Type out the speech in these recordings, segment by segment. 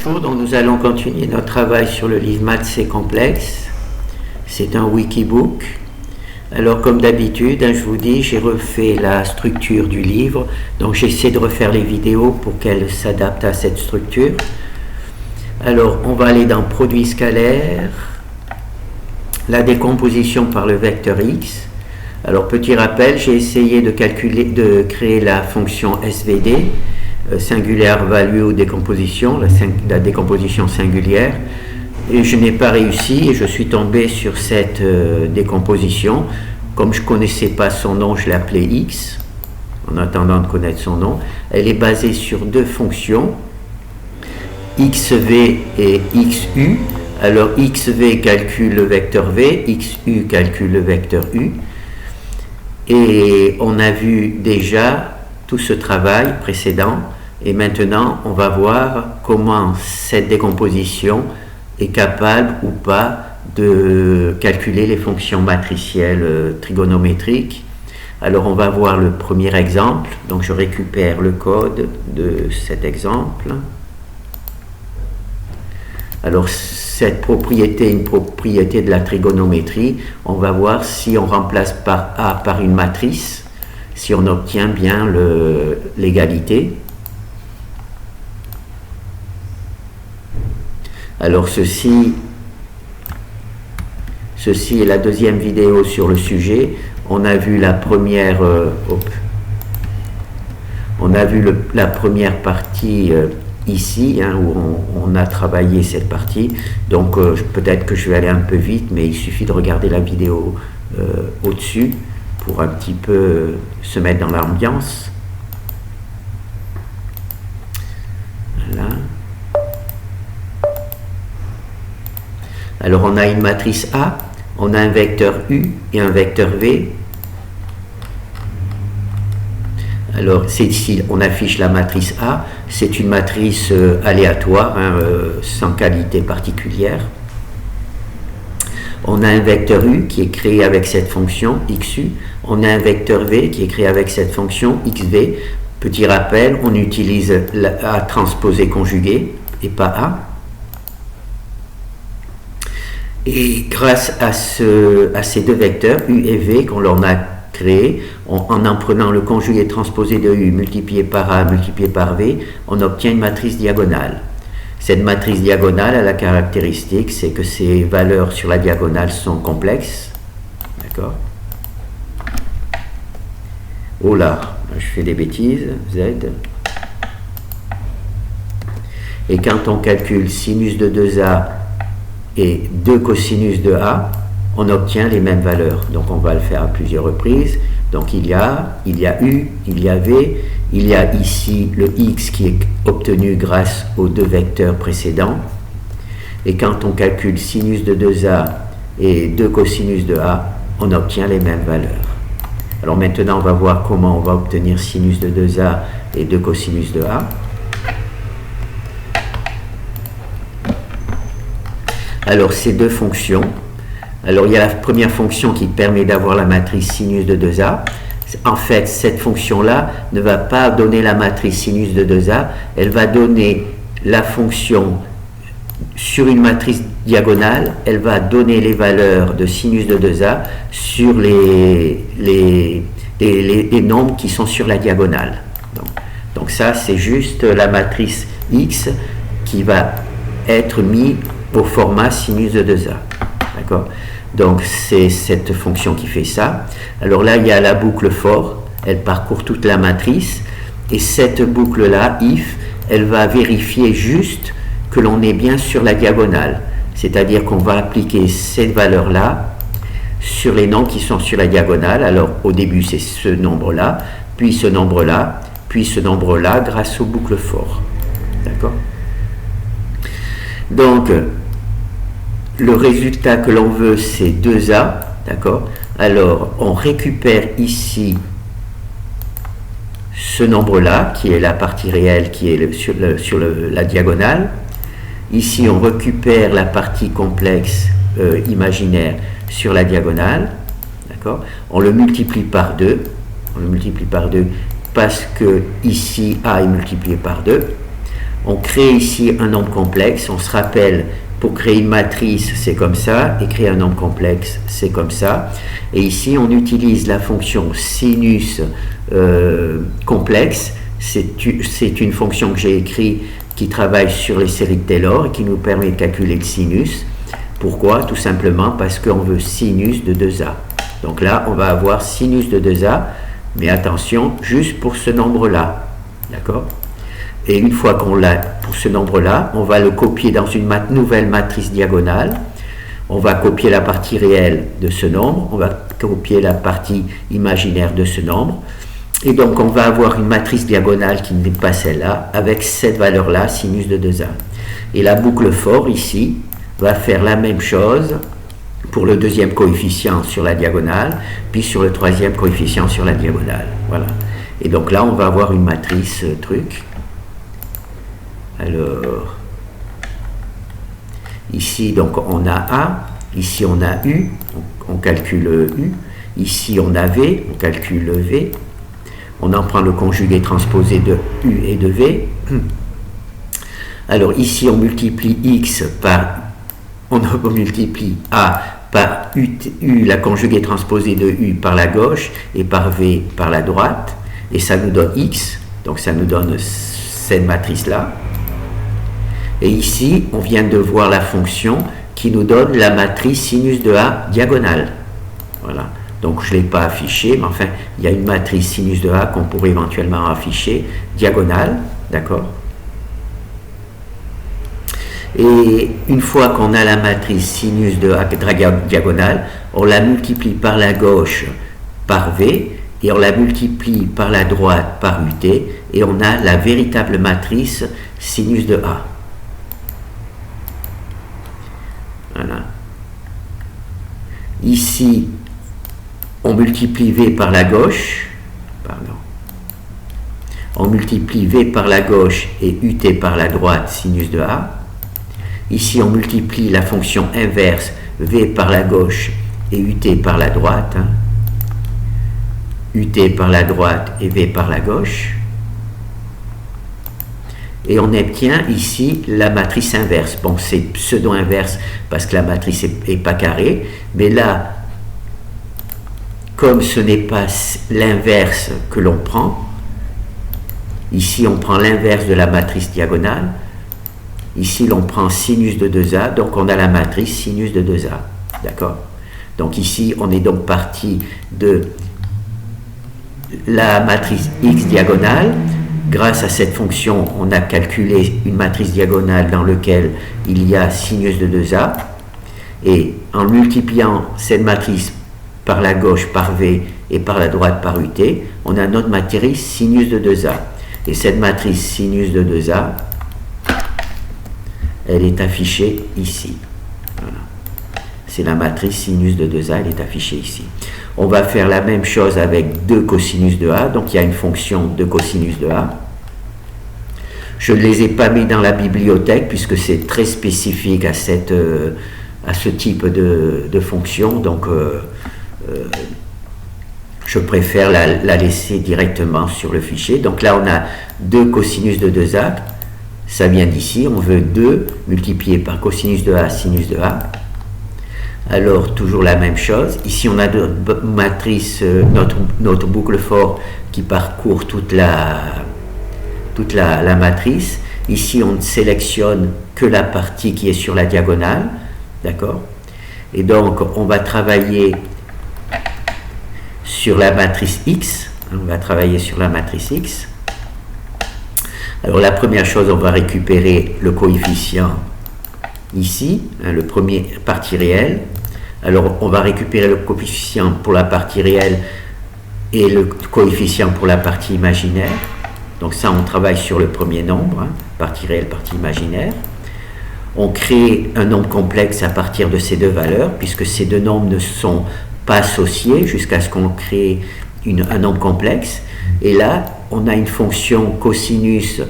Bonjour, donc nous allons continuer notre travail sur le livre Maths c'est complexe. C'est un wikibook. Alors comme d'habitude, je vous dis, j'ai refait la structure du livre. Donc j'essaie de refaire les vidéos pour qu'elles s'adaptent à cette structure. Alors on va aller dans produit scalaire, la décomposition par le vecteur x. Alors petit rappel, j'ai essayé de créer la fonction SVD, singulière value décomposition, la décomposition singulière, et je n'ai pas réussi et je suis tombé sur cette décomposition. Comme je ne connaissais pas son nom, je l'ai appelée x en attendant de connaître son nom. Elle est basée sur deux fonctions, xv et xu. Alors xv calcule le vecteur v, xu calcule le vecteur u, et on a vu déjà tout ce travail précédent. Et maintenant, on va voir comment cette décomposition est capable ou pas de calculer les fonctions matricielles trigonométriques. Alors, on va voir le premier exemple. Donc, je récupère le code de cet exemple. Alors, cette propriété est une propriété de la trigonométrie. On va voir si on remplace par A par une matrice, si on obtient bien l'égalité. Alors ceci est la deuxième vidéo sur le sujet. On a vu la première, la première partie ici, où on a travaillé cette partie. Donc peut-être que je vais aller un peu vite, mais il suffit de regarder la vidéo au-dessus pour un petit peu se mettre dans l'ambiance. Voilà. Alors on a une matrice A, on a un vecteur U et un vecteur V. Alors c'est ici, on affiche la matrice A, c'est une matrice aléatoire, sans qualité particulière. On a un vecteur U qui est créé avec cette fonction xu, on a un vecteur V qui est créé avec cette fonction xv. Petit rappel, on utilise la A transposé conjugué et pas A. Et grâce à ces deux vecteurs, U et V, qu'on leur a créés, en prenant le conjugué transposé de U multiplié par A multiplié par V, on obtient une matrice diagonale. Cette matrice diagonale a la caractéristique, c'est que ses valeurs sur la diagonale sont complexes. D'accord? Oh là, je fais des bêtises, Z. Et quand on calcule sinus de 2A et 2 cosinus de A, on obtient les mêmes valeurs. Donc on va le faire à plusieurs reprises. Donc il y a U, il y a V, il y a ici le X qui est obtenu grâce aux deux vecteurs précédents. Et quand on calcule sinus de 2A et 2 cosinus de A, on obtient les mêmes valeurs. Alors maintenant on va voir comment on va obtenir sinus de 2A et 2 cosinus de A. Alors ces deux fonctions, alors il y a la première fonction qui permet d'avoir la matrice sinus de 2A. En fait, cette fonction-là ne va pas donner la matrice sinus de 2A, elle va donner la fonction sur une matrice diagonale, elle va donner les valeurs de sinus de 2A sur les nombres qui sont sur la diagonale. Donc ça, c'est juste la matrice X qui va être mise au format sinus de 2A. D'accord? Donc c'est cette fonction qui fait ça. Alors là, il y a la boucle for, elle parcourt toute la matrice, et cette boucle-là, if, elle va vérifier juste que l'on est bien sur la diagonale. C'est-à-dire qu'on va appliquer cette valeur-là sur les nombres qui sont sur la diagonale. Alors au début, c'est ce nombre-là, puis ce nombre-là, puis ce nombre-là, grâce aux boucles for. D'accord? Donc, le résultat que l'on veut, c'est 2A, d'accord? Alors, on récupère ici ce nombre-là, qui est la partie réelle, qui est sur la diagonale. Ici, on récupère la partie complexe imaginaire sur la diagonale, d'accord? On le multiplie par 2, parce que ici, A est multiplié par 2. On crée ici un nombre complexe. On se rappelle, pour créer une matrice, c'est comme ça, et créer un nombre complexe, c'est comme ça. Et ici, on utilise la fonction sinus complexe. C'est une fonction que j'ai écrite qui travaille sur les séries de Taylor et qui nous permet de calculer le sinus. Pourquoi? Tout simplement parce qu'on veut sinus de 2a. Donc là, on va avoir sinus de 2a, mais attention, juste pour ce nombre-là. D'accord? Et une fois qu'on l'a pour ce nombre-là, on va le copier dans une nouvelle matrice diagonale. On va copier la partie réelle de ce nombre, on va copier la partie imaginaire de ce nombre. Et donc, on va avoir une matrice diagonale qui n'est pas celle-là, avec cette valeur-là, sinus de 2a. Et la boucle for, ici, va faire la même chose pour le deuxième coefficient sur la diagonale, puis sur le troisième coefficient sur la diagonale. Voilà. Et donc là, on va avoir une matrice truc. Alors, ici, donc, on a A, ici, on a U, on calcule U, ici, on a V, on calcule V. On en prend le conjugué transposé de U et de V. Alors ici, on multiplie X par, on multiplie A par U, la conjuguée transposée de U par la gauche et par V par la droite. Et ça nous donne X, donc ça nous donne cette matrice-là. Et ici, on vient de voir la fonction qui nous donne la matrice sinus de A diagonale. Voilà. Donc je ne l'ai pas affiché, mais enfin, il y a une matrice sinus de A qu'on pourrait éventuellement afficher, diagonale, d'accord? Et une fois qu'on a la matrice sinus de A diagonale, on la multiplie par la gauche par V, et on la multiplie par la droite par UT, et on a la véritable matrice sinus de A. Voilà. Ici, on multiplie V par la gauche, pardon. On multiplie V par la gauche et UT par la droite, sinus de A. Ici, on multiplie la fonction inverse, V par la gauche et UT par la droite. UT par la droite et V par la gauche. Et on obtient ici la matrice inverse. Bon, c'est pseudo-inverse parce que la matrice n'est pas carrée, mais là, comme ce n'est pas l'inverse que l'on prend, ici on prend l'inverse de la matrice diagonale, ici l'on prend sinus de 2a, donc on a la matrice sinus de 2a. D'accord? Donc ici on est donc parti de la matrice x diagonale. Grâce à cette fonction, on a calculé une matrice diagonale dans laquelle il y a sinus de 2a. Et en multipliant cette matrice par la gauche par V et par la droite par UT, on a notre matrice sinus de 2A. Et cette matrice sinus de 2A, elle est affichée ici. Voilà. C'est la matrice sinus de 2A, elle est affichée ici. On va faire la même chose avec 2 cosinus de A, donc il y a une fonction de cosinus de A. Je ne les ai pas mis dans la bibliothèque puisque c'est très spécifique à ce type de fonction, donc je préfère la laisser directement sur le fichier. Donc là, on a 2 cosinus de 2A, ça vient d'ici, on veut 2 multiplié par cosinus de A, sinus de A. Alors, toujours la même chose, ici on a notre matrice, notre boucle for qui parcourt toute la matrice. Ici, on ne sélectionne que la partie qui est sur la diagonale, d'accord? Et donc, on va travailler sur la matrice X. On va travailler sur la matrice X. Alors, la première chose, on va récupérer le coefficient ici, le premier partie réelle. Alors, on va récupérer le coefficient pour la partie réelle et le coefficient pour la partie imaginaire. Donc ça, on travaille sur le premier nombre, partie réelle, partie imaginaire. On crée un nombre complexe à partir de ces deux valeurs, puisque ces deux nombres ne sont pas associés jusqu'à ce qu'on crée un nombre complexe. Et là, on a une fonction cosinus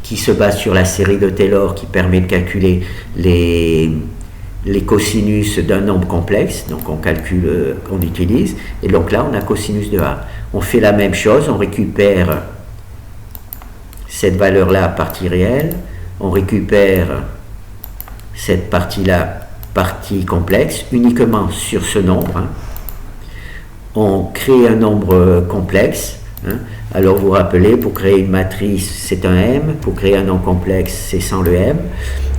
qui se base sur la série de Taylor qui permet de calculer les cosinus d'un nombre complexe. Donc on calcule, on utilise. Et donc là, on a cosinus de A. On fait la même chose, on récupère cette valeur-là à partie réelle, on récupère cette partie-là, partie complexe, uniquement sur ce nombre. Hein. On crée un nombre complexe. Hein. Alors vous vous rappelez, pour créer une matrice, c'est un M. Pour créer un nombre complexe, c'est sans le M.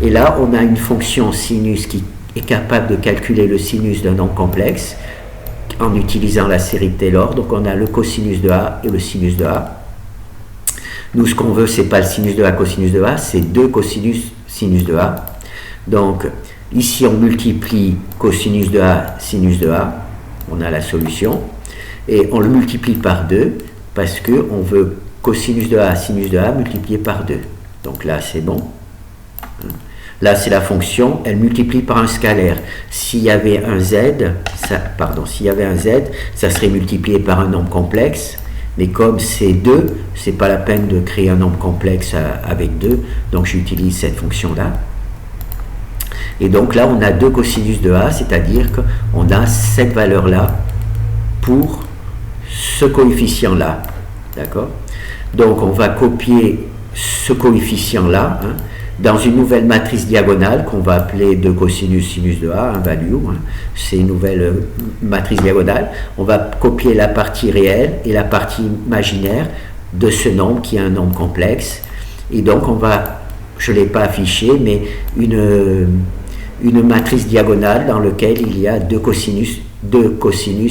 Et là, on a une fonction sinus qui est capable de calculer le sinus d'un nombre complexe en utilisant la série de Taylor. Donc on a le cosinus de A et le sinus de A. Nous, ce qu'on veut, c'est pas le sinus de A, cosinus de A, c'est 2 cosinus sinus de A. Donc ici, on multiplie cosinus de A, sinus de A. On a la solution. Et on le multiplie par 2 parce qu'on veut cosinus de A, sinus de A multiplié par 2. Donc là, c'est bon. Là, c'est la fonction, elle multiplie par un scalaire. S'il y avait un z, ça serait multiplié par un nombre complexe. Mais comme c'est 2, c'est pas la peine de créer un nombre complexe avec 2. Donc j'utilise cette fonction-là. Et donc là, on a 2 cosinus de A, c'est-à-dire qu'on a cette valeur-là pour ce coefficient-là. D'accord? Donc on va copier ce coefficient-là, hein, dans une nouvelle matrice diagonale qu'on va appeler 2 cosinus sinus de A, un value. Hein. C'est une nouvelle matrice diagonale. On va copier la partie réelle et la partie imaginaire de ce nombre qui est un nombre complexe. Et donc on va, je ne l'ai pas affiché, mais une matrice diagonale dans laquelle il y a 2 cosinus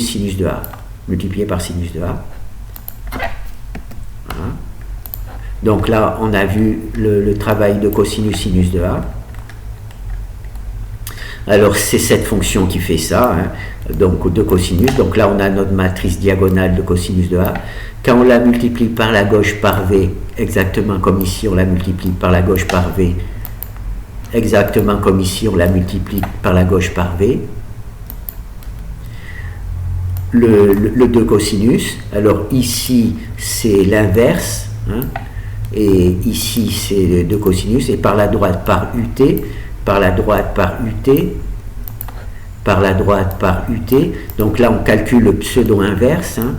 sinus de A, multiplié par sinus de A. Voilà. Donc là, on a vu le travail de cosinus sinus de A. Alors c'est cette fonction qui fait ça, hein. Donc 2 cosinus. Donc là, on a notre matrice diagonale de cosinus de A. Quand on la multiplie par la gauche par V, exactement comme ici, on la multiplie par la gauche par V, exactement comme ici, on la multiplie par la gauche par V. Le 2 cosinus, alors ici, c'est l'inverse, hein. Et ici c'est 2 cosinus, et par la droite par UT, par la droite par UT, par la droite par UT. Donc là on calcule le pseudo inverse, hein,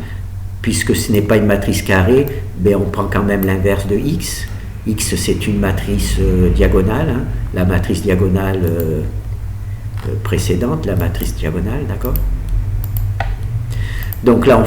puisque ce n'est pas une matrice carrée, mais on prend quand même l'inverse de X. X c'est une matrice diagonale, hein, la matrice diagonale précédente, la matrice diagonale, d'accord? Donc là,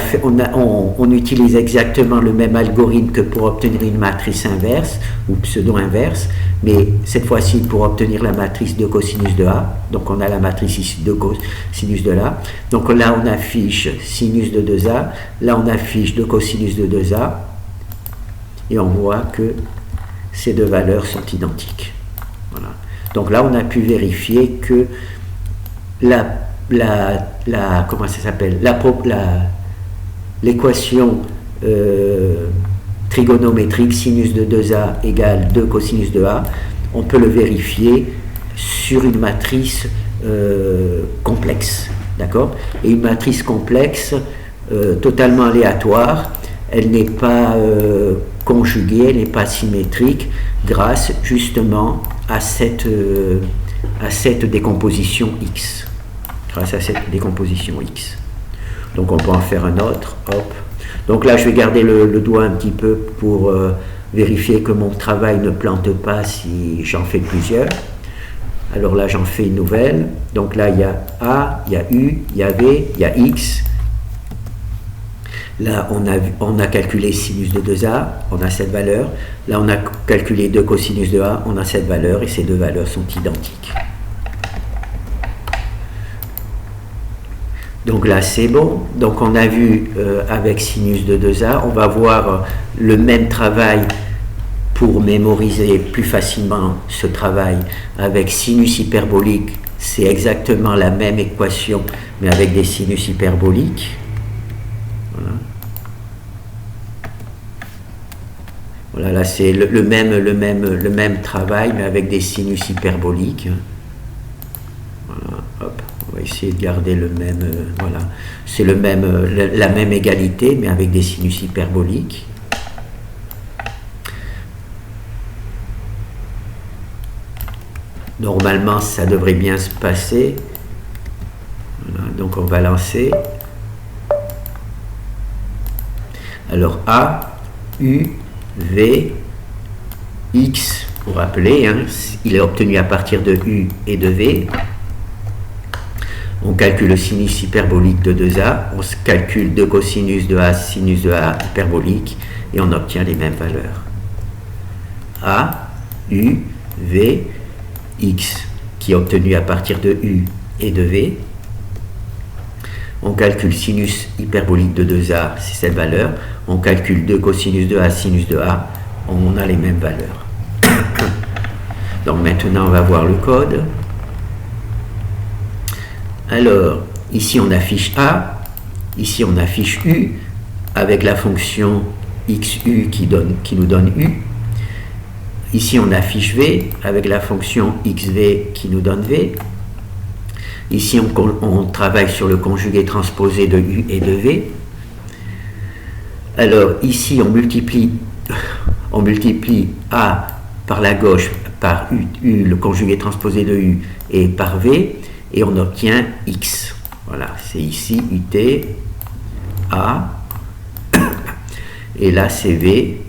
on utilise exactement le même algorithme que pour obtenir une matrice inverse ou pseudo-inverse, mais cette fois-ci pour obtenir la matrice de cosinus de A. Donc on a la matrice ici de cosinus de A. Donc là, on affiche sinus de 2A. Là, on affiche de cosinus de 2A. Et on voit que ces deux valeurs sont identiques. Voilà. Donc là, on a pu vérifier que comment ça s'appelle, l'équation trigonométrique sinus de 2A égale 2 cosinus de A, on peut le vérifier sur une matrice complexe, d'accord? Et une matrice complexe totalement aléatoire, elle n'est pas conjuguée, elle n'est pas symétrique grâce justement à cette décomposition X. Grâce à cette décomposition X. Donc on peut en faire un autre, hop. Donc là je vais garder le doigt un petit peu pour vérifier que mon travail ne plante pas si j'en fais plusieurs. Alors là j'en fais une nouvelle. Donc là il y a A, il y a U, il y a V, il y a X. Là on a calculé sinus de 2A, on a cette valeur. Là on a calculé 2 cosinus de A, on a cette valeur et ces deux valeurs sont identiques. Donc là c'est bon, donc on a vu avec sinus de 2A, on va voir le même travail pour mémoriser plus facilement ce travail avec sinus hyperbolique, c'est exactement la même équation mais avec des sinus hyperboliques. Voilà, voilà là c'est le même travail mais avec des sinus hyperboliques. Voilà, hop. On va essayer de garder le même, voilà, c'est la même égalité, mais avec des sinus hyperboliques. Normalement, ça devrait bien se passer. Voilà, donc on va lancer. Alors A, U, V, X, vous rappelez, hein, il est obtenu à partir de U et de V. On calcule le sinus hyperbolique de 2A, on calcule 2 cosinus de A, sinus de A hyperbolique, et on obtient les mêmes valeurs. A, U, V, X, qui est obtenu à partir de U et de V. On calcule sinus hyperbolique de 2A, c'est cette valeur. On calcule 2 cosinus de A, sinus de A, on a les mêmes valeurs. Donc maintenant, on va voir le code. Alors, ici on affiche A, ici on affiche U, avec la fonction XU qui nous donne U. Ici on affiche V, avec la fonction XV qui nous donne V. Ici on travaille sur le conjugué transposé de U et de V. Alors ici on multiplie A par la gauche, par U, le conjugué transposé de U, et par V, et on obtient X. Voilà, c'est ici UT, A, et là c'est V,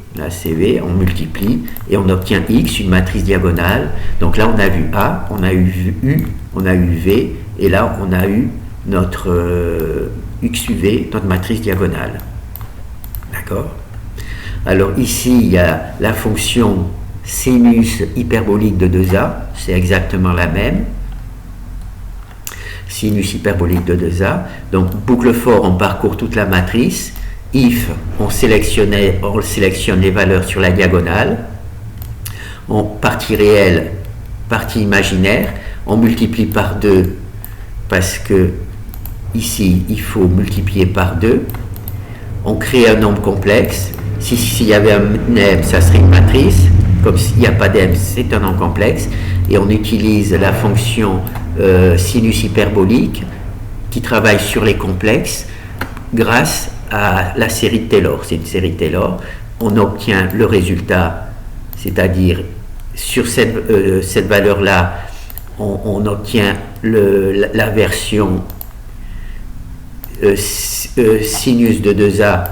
on multiplie, et on obtient X, une matrice diagonale. Donc là on a vu A, on a eu U, on a eu V, et là on a eu notre XUV, notre matrice diagonale. D'accord? Alors ici il y a la fonction sinus hyperbolique de 2A, c'est exactement la même. Sinus hyperbolique de 2A. Donc boucle for, on parcourt toute la matrice. If, on sélectionne les valeurs sur la diagonale. Partie réelle, partie imaginaire. On multiplie par 2 parce que ici il faut multiplier par 2. On crée un nombre complexe. S'il y avait un m, ça serait une matrice. Comme s'il n'y a pas d'm, c'est un nombre complexe. Et on utilise la fonction sinus hyperbolique qui travaille sur les complexes grâce à la série de Taylor. C'est une série de Taylor. On obtient le résultat, c'est-à-dire sur cette valeur-là, on obtient la version sinus de 2A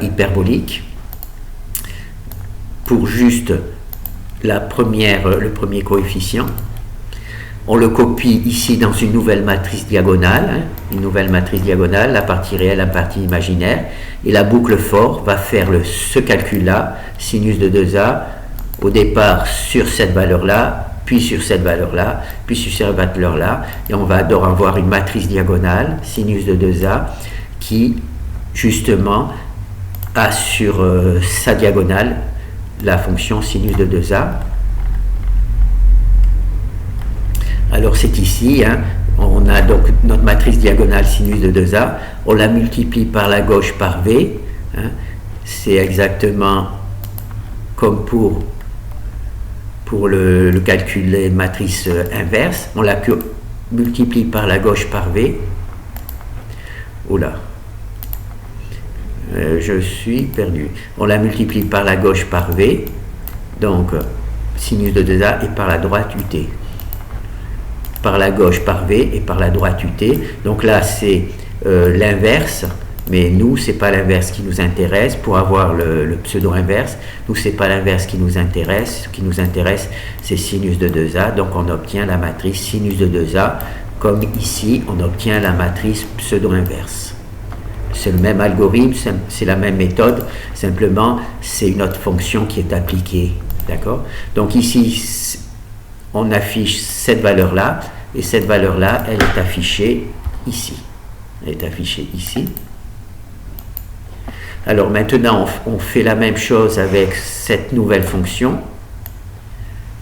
hyperbolique pour juste le premier coefficient. On le copie ici dans une nouvelle matrice diagonale, la partie réelle, la partie imaginaire, et la boucle for va faire ce calcul-là, sinus de 2A, au départ sur cette valeur-là, puis sur cette valeur-là, puis sur cette valeur-là, et on va donc avoir une matrice diagonale, sinus de 2A, qui justement a sur sa diagonale la fonction sinus de 2A. Alors c'est ici, hein, on a donc notre matrice diagonale sinus de 2A, on la multiplie par la gauche par V, hein, c'est exactement comme pour le calcul des matrices inverses, on la multiplie par la gauche par V. Oula, je suis perdu. On la multiplie par la gauche par V, donc sinus de 2A, et par la droite UT. Par la gauche par V et par la droite UT. Donc là c'est l'inverse, mais nous c'est pas l'inverse qui nous intéresse. Pour avoir le pseudo-inverse, nous c'est pas l'inverse qui nous intéresse. Ce qui nous intéresse c'est sinus de 2A. Donc on obtient la matrice sinus de 2A, comme ici on obtient la matrice pseudo-inverse. C'est le même algorithme, c'est la même méthode, simplement c'est une autre fonction qui est appliquée. D'accord? Donc ici on affiche cette valeur-là, et cette valeur-là, elle est affichée ici. Elle est affichée ici. Alors maintenant, on fait la même chose avec cette nouvelle fonction.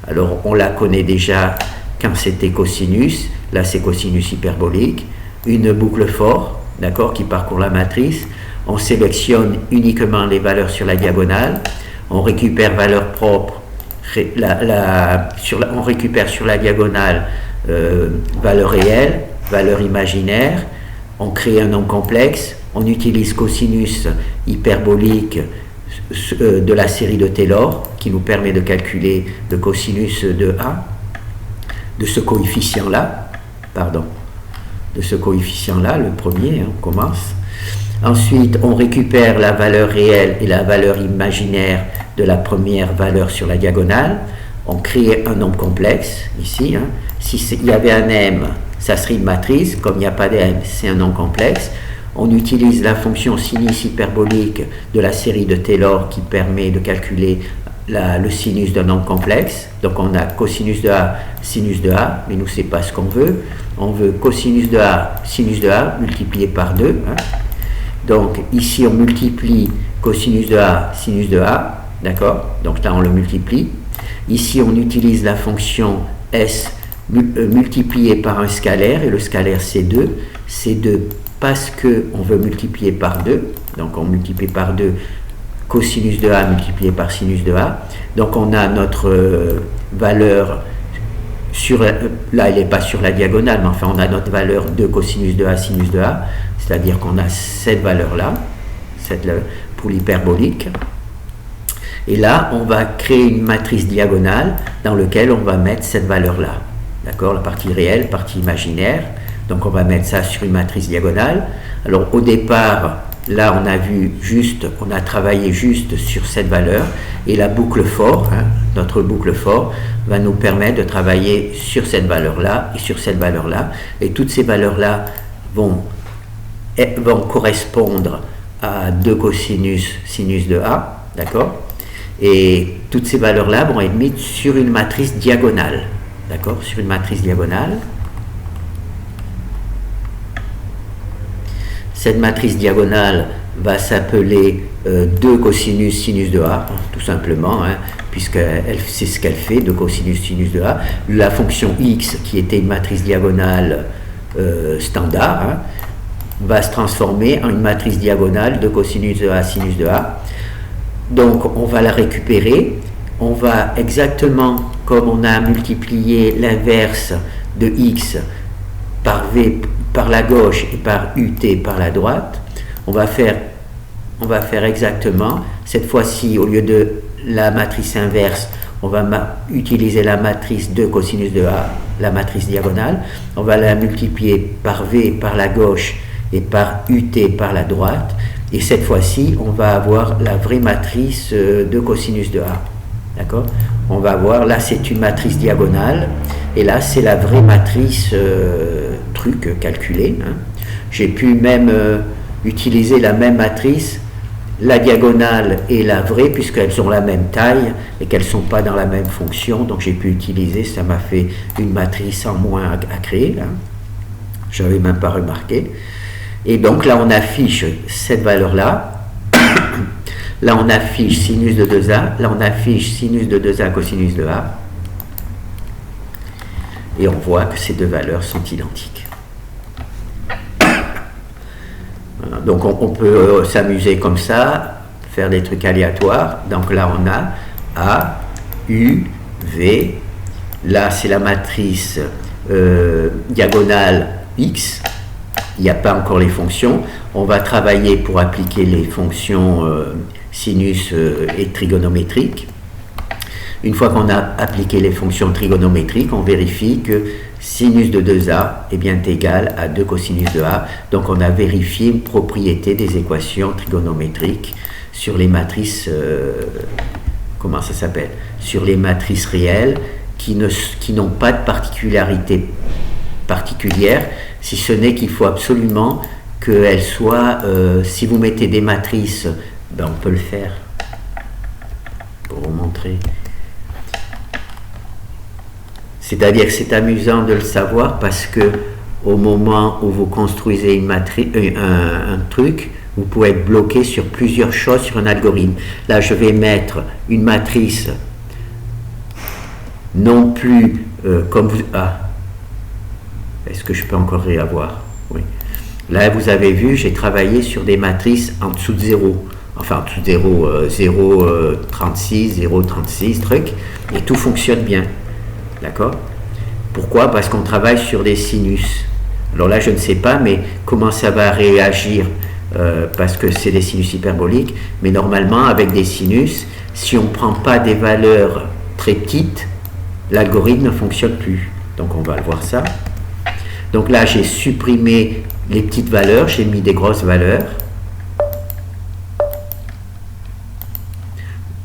Alors on la connaît déjà quand c'était cosinus. Là, c'est cosinus hyperbolique. Une boucle for, d'accord, qui parcourt la matrice. On sélectionne uniquement les valeurs sur la diagonale. On récupère valeur propre. On récupère sur la diagonale valeur réelle, valeur imaginaire, on crée un nombre complexe, on utilise cosinus hyperbolique de la série de Taylor qui nous permet de calculer le cosinus de A, de ce coefficient-là, le premier, hein, on commence. Ensuite, on récupère la valeur réelle et la valeur imaginaire de la première valeur sur la diagonale. On crée un nombre complexe, ici. Hein. S'il y avait un M, ça serait une matrice. Comme il n'y a pas de M, c'est un nombre complexe. On utilise la fonction sinus hyperbolique de la série de Taylor qui permet de calculer le sinus d'un nombre complexe. Donc on a cosinus de A, sinus de A, mais nous, c'est pas ce qu'on veut. On veut cosinus de A, sinus de A, multiplié par 2. Hein. Donc ici, on multiplie cosinus de A, sinus de A, d'accord? Donc là, on le multiplie. Ici, on utilise la fonction S multipliée par un scalaire, et le scalaire, c'est 2. C'est 2 parce qu'on veut multiplier par 2. Donc on multiplie par 2 cosinus de A multiplié par sinus de A. Donc on a notre valeur sur, là, elle n'est pas sur la diagonale, mais enfin, on a notre valeur de cosinus de A, sinus de A, c'est-à-dire qu'on a cette valeur-là, pour l'hyperbolique. Et là, on va créer une matrice diagonale dans laquelle on va mettre cette valeur-là. D'accord? La partie réelle, partie imaginaire. Donc, on va mettre ça sur une matrice diagonale. Alors, au départ, là, on a travaillé juste sur cette valeur. Et la boucle for, hein, notre boucle for, va nous permettre de travailler sur cette valeur-là et sur cette valeur-là. Et toutes ces valeurs-là vont correspondre à 2 cosinus sinus de A. D'accord? Et toutes ces valeurs-là vont être mises sur une matrice diagonale. D'accord? Sur une matrice diagonale. Cette matrice diagonale va s'appeler 2 cosinus sinus de A, tout simplement, hein, puisque c'est ce qu'elle fait, 2 cosinus sinus de A. La fonction x, qui était une matrice diagonale standard, hein, va se transformer en une matrice diagonale de cosinus de A, sinus de A. Donc on va la récupérer, on va exactement comme on a multiplié l'inverse de x par v par la gauche et par ut par la droite, on va faire exactement, cette fois-ci au lieu de la matrice inverse, on va utiliser la matrice de cosinus de A, la matrice diagonale, on va la multiplier par v par la gauche et par ut par la droite. Et cette fois-ci, on va avoir la vraie matrice de cosinus de A. D'accord? On va voir, là c'est une matrice diagonale, et là c'est la vraie matrice calculée. Hein. J'ai pu même utiliser la même matrice, la diagonale et la vraie, puisqu'elles ont la même taille et qu'elles ne sont pas dans la même fonction. Donc j'ai pu utiliser, ça m'a fait une matrice en moins à créer. Hein. Je n'avais même pas remarqué. Et donc là, on affiche cette valeur-là. Là, on affiche sinus de 2A. Là, on affiche sinus de 2A cosinus de A. Et on voit que ces deux valeurs sont identiques. Voilà. Donc, on peut s'amuser comme ça, faire des trucs aléatoires. Donc là, on a A, U, V. Là, c'est la matrice diagonale X. Il n'y a pas encore les fonctions. On va travailler pour appliquer les fonctions sinus et trigonométriques. Une fois qu'on a appliqué les fonctions trigonométriques, on vérifie que sinus de 2A est bien égal à 2 cosinus de A. Donc on a vérifié une propriété des équations trigonométriques sur les matrices, comment ça s'appelle? Sur les matrices réelles qui n'ont pas de particularité particulière, si ce n'est qu'il faut absolument qu'elles soient, si vous mettez des matrices, ben on peut le faire pour vous montrer. C'est-à-dire que c'est amusant de le savoir parce que au moment où vous construisez un truc, vous pouvez être bloqué sur plusieurs choses sur un algorithme. Là, je vais mettre une matrice non plus comme vous... Ah, est-ce que je peux encore réavoir? Oui. Là, vous avez vu, j'ai travaillé sur des matrices en dessous de 0. Enfin, en dessous de 0, 0,36, 0,36, truc. Et tout fonctionne bien. D'accord? Pourquoi? Parce qu'on travaille sur des sinus. Alors là, je ne sais pas, mais comment ça va réagir parce que c'est des sinus hyperboliques. Mais normalement, avec des sinus, si on ne prend pas des valeurs très petites, l'algorithme ne fonctionne plus. Donc, on va voir ça. Donc là, j'ai supprimé les petites valeurs, j'ai mis des grosses valeurs.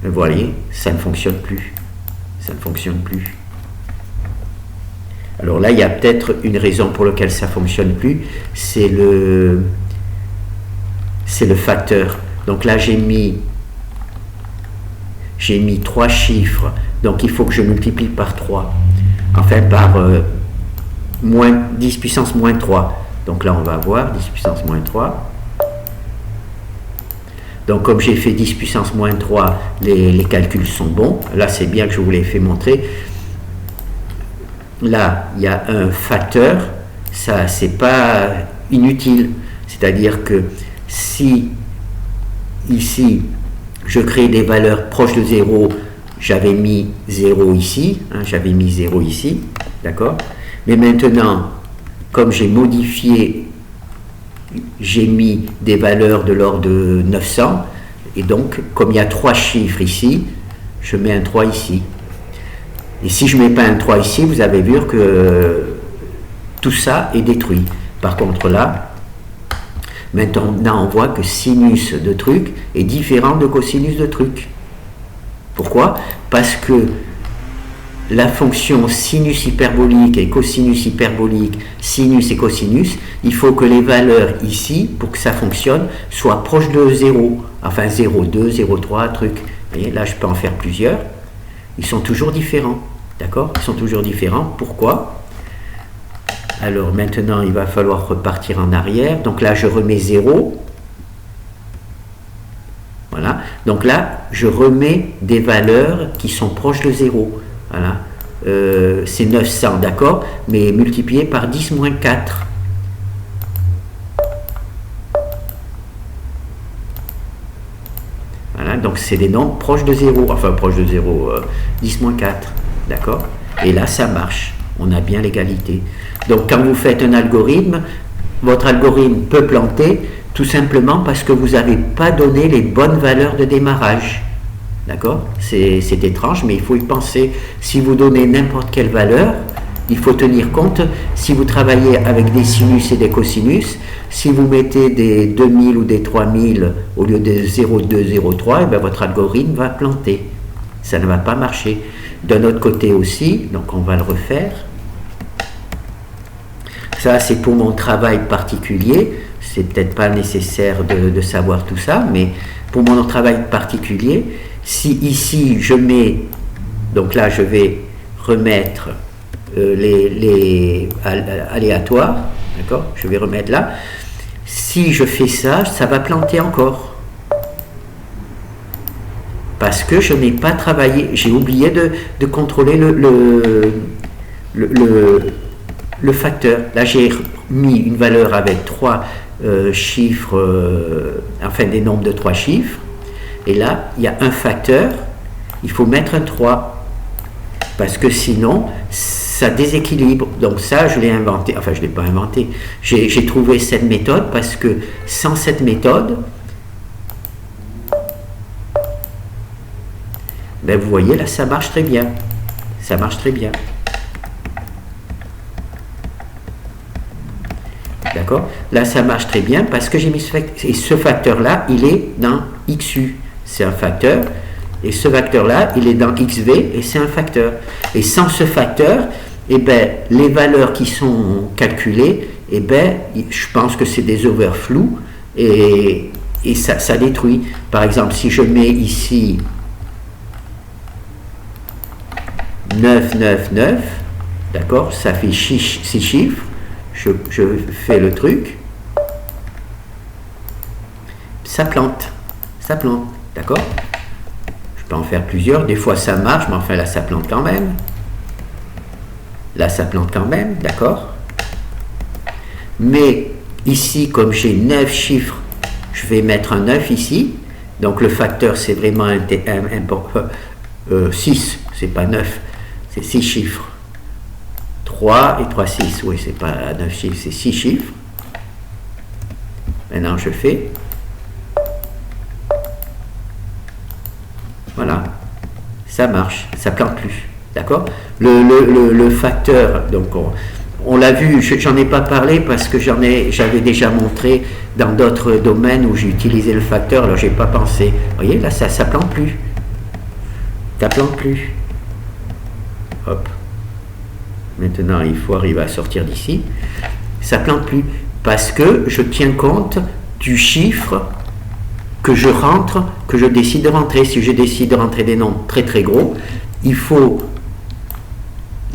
Vous voyez, ça ne fonctionne plus. Ça ne fonctionne plus. Alors là, il y a peut-être une raison pour laquelle ça ne fonctionne plus, c'est le facteur. Donc là, j'ai mis 3 chiffres, donc il faut que je multiplie par 3, enfin par 10 puissance moins 3. Donc là, on va voir 10 puissance moins 3. Donc comme j'ai fait 10 puissance moins 3, les calculs sont bons. Là, c'est bien que je vous l'ai fait montrer. Là, il y a un facteur, ça, c'est pas inutile. C'est-à-dire que si, ici, je crée des valeurs proches de 0, j'avais mis 0 ici, j'avais mis 0 ici, d'accord? Mais maintenant, comme j'ai modifié, j'ai mis des valeurs de l'ordre de 900, et donc, comme il y a 3 chiffres ici, je mets un 3 ici. Et si je ne mets pas un 3 ici, vous avez vu que tout ça est détruit. Par contre là, maintenant on voit que sinus de truc est différent de cosinus de truc. Pourquoi? Parce que la fonction sinus hyperbolique et cosinus hyperbolique, sinus et cosinus, il faut que les valeurs ici, pour que ça fonctionne, soient proches de 0. Enfin 0,2, 0,3, truc. Vous voyez, là je peux en faire plusieurs. Ils sont toujours différents. D'accord? Ils sont toujours différents. Pourquoi? Alors maintenant, il va falloir repartir en arrière. Donc là, je remets 0. Voilà. Donc là, je remets des valeurs qui sont proches de 0. Voilà. C'est 900, d'accord? Mais multiplié par 10 moins 4. Voilà. Donc c'est des nombres proches de 0. Enfin, proches de 0. 10 moins 4. D'accord? Et là, ça marche. On a bien l'égalité. Donc, quand vous faites un algorithme, votre algorithme peut planter tout simplement parce que vous n'avez pas donné les bonnes valeurs de démarrage. D'accord? C'est étrange, mais il faut y penser. Si vous donnez n'importe quelle valeur, il faut tenir compte, si vous travaillez avec des sinus et des cosinus, si vous mettez des 2000 ou des 3000 au lieu de 0,2, 0,3, et bien votre algorithme va planter. Ça ne va pas marcher. D'un autre côté aussi, donc on va le refaire. Ça, c'est pour mon travail particulier. C'est peut-être pas nécessaire de savoir tout ça, mais pour mon travail particulier, si ici je mets, donc là je vais remettre les aléatoires, d'accord? Je vais remettre là. Si je fais ça, ça va planter encore. Parce que je n'ai pas travaillé, j'ai oublié de contrôler le facteur. Là, j'ai mis une valeur avec 3 chiffres, enfin des nombres de 3 chiffres. Et là, il y a un facteur, il faut mettre un 3. Parce que sinon, ça déséquilibre. Donc ça, je l'ai inventé, enfin je ne l'ai pas inventé. J'ai trouvé cette méthode parce que sans cette méthode, ben vous voyez, là, ça marche très bien. Ça marche très bien. D'accord? Là, ça marche très bien parce que j'ai mis ce facteur. Et ce facteur-là, il est dans XU. C'est un facteur. Et ce facteur-là, il est dans XV et c'est un facteur. Et sans ce facteur, eh ben, les valeurs qui sont calculées, eh ben, je pense que c'est des overflows et ça détruit. Par exemple, si je mets ici 9, 9, 9, d'accord, ça fait 6 chiffres, je fais le truc, ça plante, d'accord? Je peux en faire plusieurs, des fois ça marche, mais enfin là ça plante quand même, d'accord? Mais ici, comme j'ai 9 chiffres, je vais mettre un 9 ici, donc le facteur c'est vraiment important, 6, c'est pas 9, c'est 6 chiffres. 3 et 3, 6. Oui, c'est pas 9 chiffres, c'est 6 chiffres. Maintenant, je fais. Voilà. Ça marche. Ça ne plante plus. D'accord? Le facteur, donc on l'a vu, j'en ai pas parlé parce que j'avais déjà montré dans d'autres domaines où j'ai utilisé le facteur, alors j'ai pas pensé. Vous voyez, là, ça plante plus. ça plante plus. Hop. Maintenant, il faut arriver à sortir d'ici. Ça plante plus parce que je tiens compte du chiffre que je rentre, que je décide de rentrer. Si je décide de rentrer des nombres très très gros, il faut,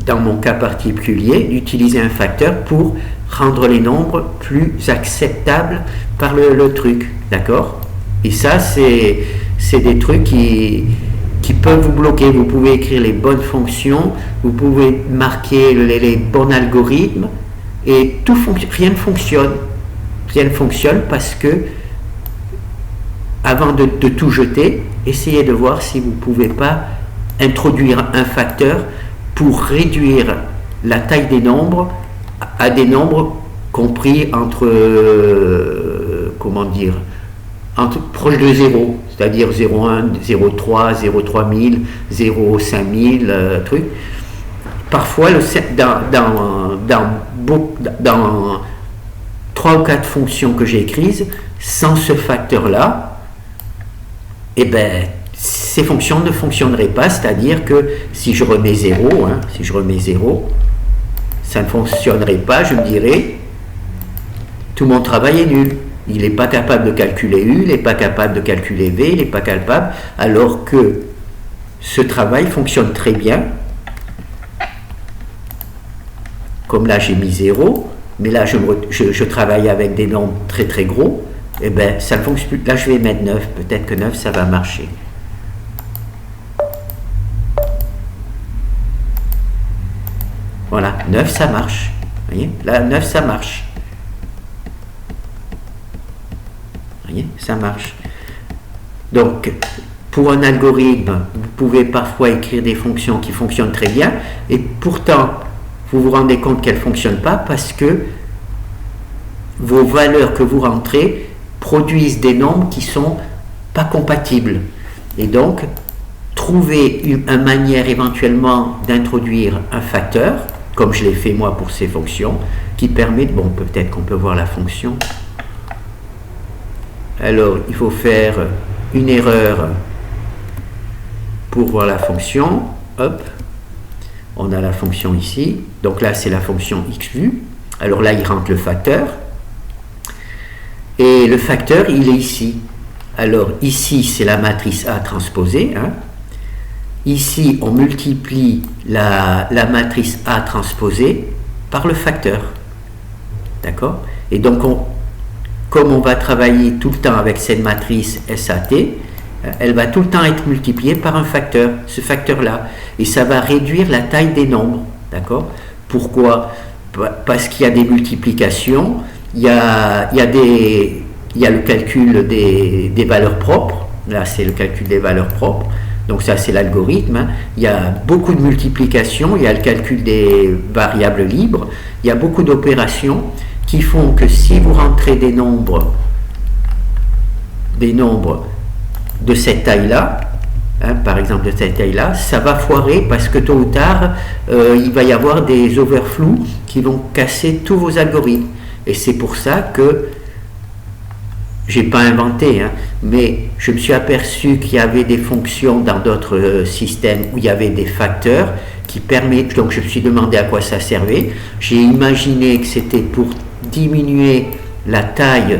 dans mon cas particulier, utiliser un facteur pour rendre les nombres plus acceptables par le truc, d'accord? Et ça, c'est des trucs qui peuvent vous bloquer. Vous pouvez écrire les bonnes fonctions, vous pouvez marquer les bons algorithmes, et rien ne fonctionne. Rien ne fonctionne parce que, avant de tout jeter, essayez de voir si vous ne pouvez pas introduire un facteur pour réduire la taille des nombres à des nombres compris entre, proche de 0, c'est-à-dire 0,1, 0,3, 0,3000, 0,5000, truc. Parfois, dans 3 ou 4 fonctions que j'ai écrites, sans ce facteur-là, eh ben, ces fonctions ne fonctionneraient pas, c'est-à-dire que si je remets 0, ça ne fonctionnerait pas, je me dirais, tout mon travail est nul. Il n'est pas capable de calculer U, il n'est pas capable de calculer V, il n'est pas capable, alors que ce travail fonctionne très bien. Comme là j'ai mis 0, mais là je travaille avec des nombres très très gros, et bien ça ne fonctionne plus. Là je vais mettre 9, peut-être que 9 ça va marcher. Voilà, 9 ça marche. Vous voyez, là 9 ça marche. Vous voyez, ça marche. Donc, pour un algorithme, vous pouvez parfois écrire des fonctions qui fonctionnent très bien, et pourtant, vous vous rendez compte qu'elles ne fonctionnent pas parce que vos valeurs que vous rentrez produisent des nombres qui ne sont pas compatibles. Et donc, trouvez une manière éventuellement d'introduire un facteur, comme je l'ai fait moi pour ces fonctions, qui permet, bon, peut-être qu'on peut voir la fonction. Alors, il faut faire une erreur pour voir la fonction. Hop, on a la fonction ici. Donc là, c'est la fonction xVu. Alors là, il rentre le facteur. Et le facteur, il est ici. Alors ici, c'est la matrice A transposée. Hein. Ici, on multiplie la matrice A transposée par le facteur. D'accord? Et donc, comme on va travailler tout le temps avec cette matrice SAT, elle va tout le temps être multipliée par un facteur, ce facteur-là. Et ça va réduire la taille des nombres. D'accord? Pourquoi? Parce qu'il y a des multiplications, il y a le calcul des valeurs propres. Là, c'est le calcul des valeurs propres. Donc ça, c'est l'algorithme. Hein. Il y a beaucoup de multiplications, il y a le calcul des variables libres, il y a beaucoup d'opérations qui font que si vous rentrez des nombres de cette taille-là, hein, par exemple de cette taille-là, ça va foirer parce que tôt ou tard, il va y avoir des overflows qui vont casser tous vos algorithmes. Et c'est pour ça que j'ai pas inventé, hein, mais je me suis aperçu qu'il y avait des fonctions dans d'autres systèmes où il y avait des facteurs qui permettent, donc je me suis demandé à quoi ça servait. J'ai imaginé que c'était pour diminuer la taille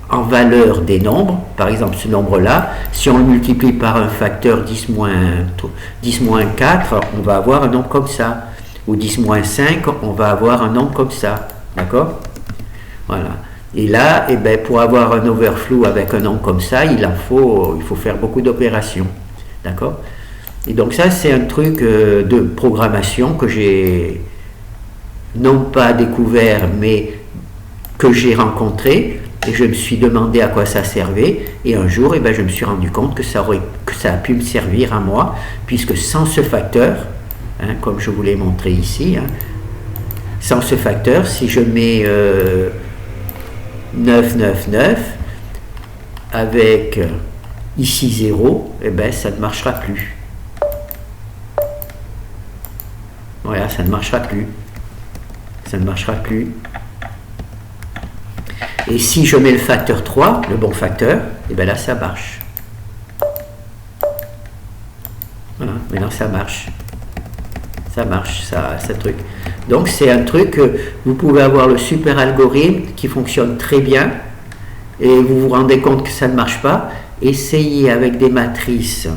en valeur des nombres. Par exemple, ce nombre-là, si on le multiplie par un facteur 10-4, on va avoir un nombre comme ça. Ou 10-5, on va avoir un nombre comme ça. D'accord? Voilà. Et là, eh ben, pour avoir un overflow avec un nombre comme ça, il faut faire beaucoup d'opérations. D'accord? Et donc ça, c'est un truc de programmation que j'ai non pas découvert, mais que j'ai rencontré, et je me suis demandé à quoi ça servait, et un jour, eh ben, je me suis rendu compte que ça a pu me servir à moi, puisque sans ce facteur, hein, comme je vous l'ai montré ici, hein, sans ce facteur, si je mets 999 avec ici 0, eh ben, ça ne marchera plus. Voilà, ça ne marchera plus. Ça ne marchera plus. Et si je mets le facteur 3, le bon facteur, et bien là ça marche. Voilà, Maintenant ça marche. Ça marche, ça truc. Donc c'est un truc, vous pouvez avoir le super algorithme qui fonctionne très bien et vous vous rendez compte que ça ne marche pas. Essayez avec des matrices.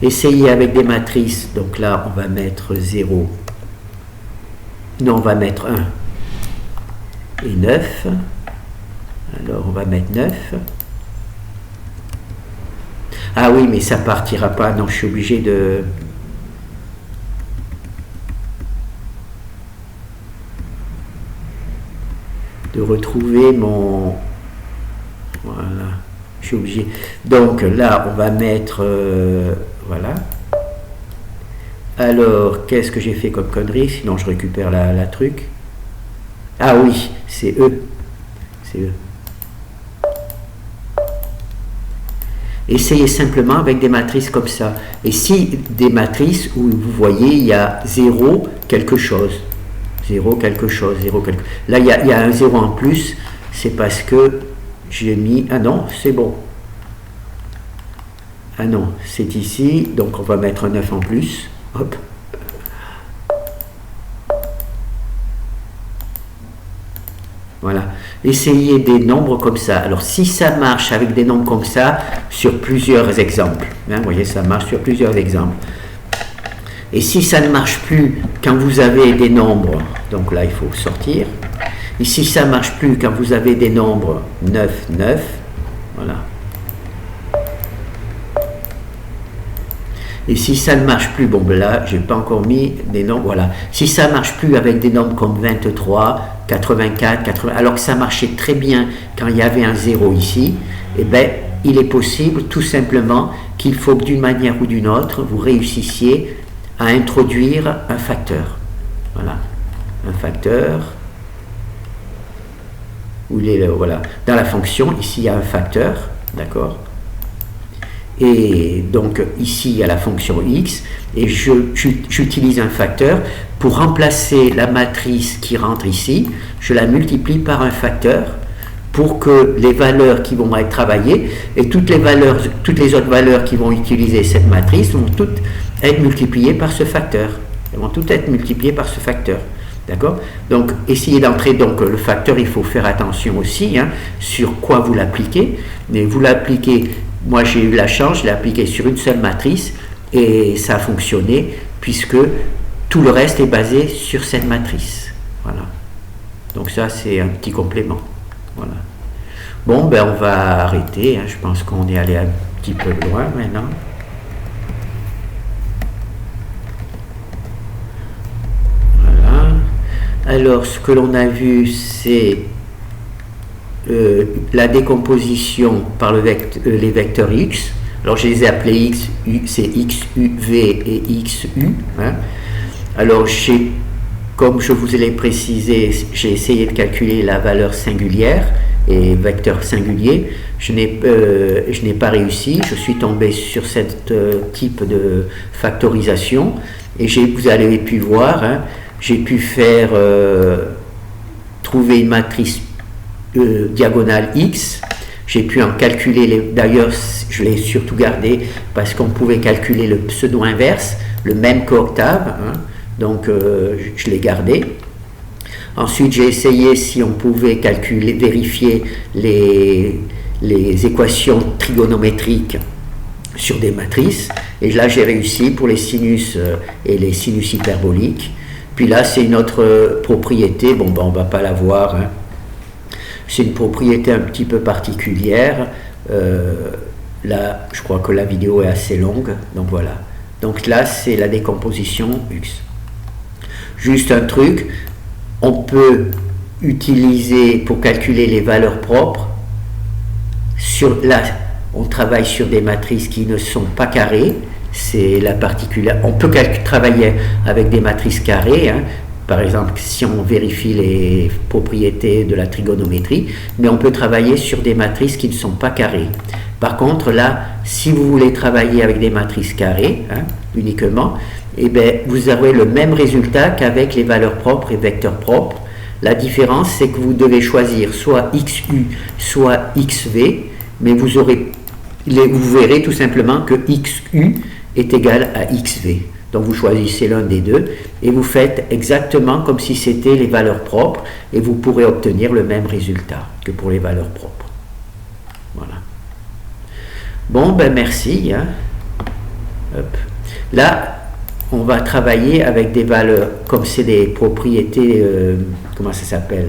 Essayez avec des matrices. Donc là, on va mettre 0. Non, on va mettre 1 et 9. Alors, on va mettre 9. Ah oui, mais ça partira pas. Non, je suis obligé de retrouver mon... Voilà. Je suis obligé. Donc là, on va mettre... voilà. Alors, qu'est-ce que j'ai fait comme connerie? Sinon, je récupère la truc. Ah oui, c'est eux. C'est eux. Essayez simplement avec des matrices comme ça. Et si des matrices où vous voyez, il y a 0 quelque chose. 0 quelque chose, 0 quelque chose. Là, il y a un 0 en plus. C'est parce que j'ai mis... Ah non, c'est bon. Ah non, c'est ici. Donc, on va mettre un 9 en plus. Hop. Voilà. Essayez des nombres comme ça. Alors, si ça marche avec des nombres comme ça, sur plusieurs exemples. Hein, vous voyez, ça marche sur plusieurs exemples. Et si ça ne marche plus quand vous avez des nombres, donc là, il faut sortir. Et si ça ne marche plus quand vous avez des nombres 9, 9, voilà. Et si ça ne marche plus, bon ben là, j'ai pas encore mis des nombres, voilà. Si ça ne marche plus avec des nombres comme 23, 84, 80, alors que ça marchait très bien quand il y avait un 0 ici, eh bien, il est possible tout simplement qu'il faut que d'une manière ou d'une autre, vous réussissiez à introduire un facteur. Voilà. Un facteur. Où il est, voilà. Dans la fonction, ici, il y a un facteur, d'accord ? Et donc ici il y a la fonction x et j'utilise un facteur pour remplacer la matrice qui rentre ici, je la multiplie par un facteur pour que les valeurs qui vont être travaillées et toutes les autres valeurs qui vont utiliser cette matrice vont toutes être multipliées par ce facteur. Elles vont toutes être multipliées par ce facteur. D'accord? Donc essayez d'entrer, donc le facteur, il faut faire attention aussi sur quoi vous l'appliquez, mais vous l'appliquez. Moi, j'ai eu la chance, je l'ai appliqué sur une seule matrice et ça a fonctionné puisque tout le reste est basé sur cette matrice. Voilà. Donc ça, c'est un petit complément. Voilà. Bon, ben on va arrêter. Je pense qu'on est allé un petit peu loin maintenant. Voilà. Alors, ce que l'on a vu, c'est la décomposition par les vecteurs x. Alors je les ai appelés x, c'est x, u, v et x, u. Alors comme je vous l'ai précisé, j'ai essayé de calculer la valeur singulière et vecteur singulier. Je n'ai pas réussi. Je suis tombé sur ce type de factorisation et vous avez pu voir, j'ai pu faire trouver une matrice diagonale x, j'ai pu en calculer, d'ailleurs je l'ai surtout gardé parce qu'on pouvait calculer le pseudo inverse, le même qu'octave, donc je l'ai gardé. Ensuite j'ai essayé si on pouvait vérifier les équations trigonométriques sur des matrices, et là j'ai réussi pour les sinus et les sinus hyperboliques. Puis là c'est une autre propriété, bon ben on va pas la voir, c'est une propriété un petit peu particulière. Là, je crois que la vidéo est assez longue, donc voilà. Donc là, c'est la décomposition x. Juste un truc, on peut utiliser pour calculer les valeurs propres. Là, on travaille sur des matrices qui ne sont pas carrées. C'est la particulière. On peut travailler avec des matrices carrées. Par exemple, si on vérifie les propriétés de la trigonométrie, mais on peut travailler sur des matrices qui ne sont pas carrées. Par contre, là, si vous voulez travailler avec des matrices carrées, uniquement, eh bien, vous aurez le même résultat qu'avec les valeurs propres et vecteurs propres. La différence, c'est que vous devez choisir soit XU, soit XV, mais vous aurez vous verrez tout simplement que XU est égal à XV. Donc vous choisissez l'un des deux et vous faites exactement comme si c'était les valeurs propres et vous pourrez obtenir le même résultat que pour les valeurs propres. Voilà. Bon, ben merci. Hein. Hop. Là, on va travailler avec des valeurs, comme c'est des propriétés, comment ça s'appelle?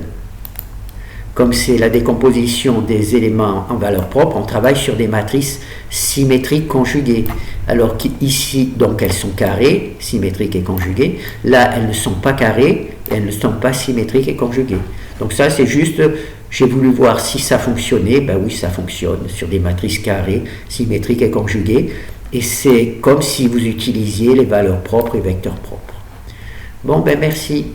Comme c'est la décomposition des éléments en valeurs propres, on travaille sur des matrices symétriques conjuguées. Alors qu'ici, donc elles sont carrées, symétriques et conjuguées. Là, elles ne sont pas carrées, et elles ne sont pas symétriques et conjuguées. Donc ça, c'est juste, j'ai voulu voir si ça fonctionnait. Ben oui, ça fonctionne sur des matrices carrées, symétriques et conjuguées. Et c'est comme si vous utilisiez les valeurs propres et vecteurs propres. Bon, ben merci.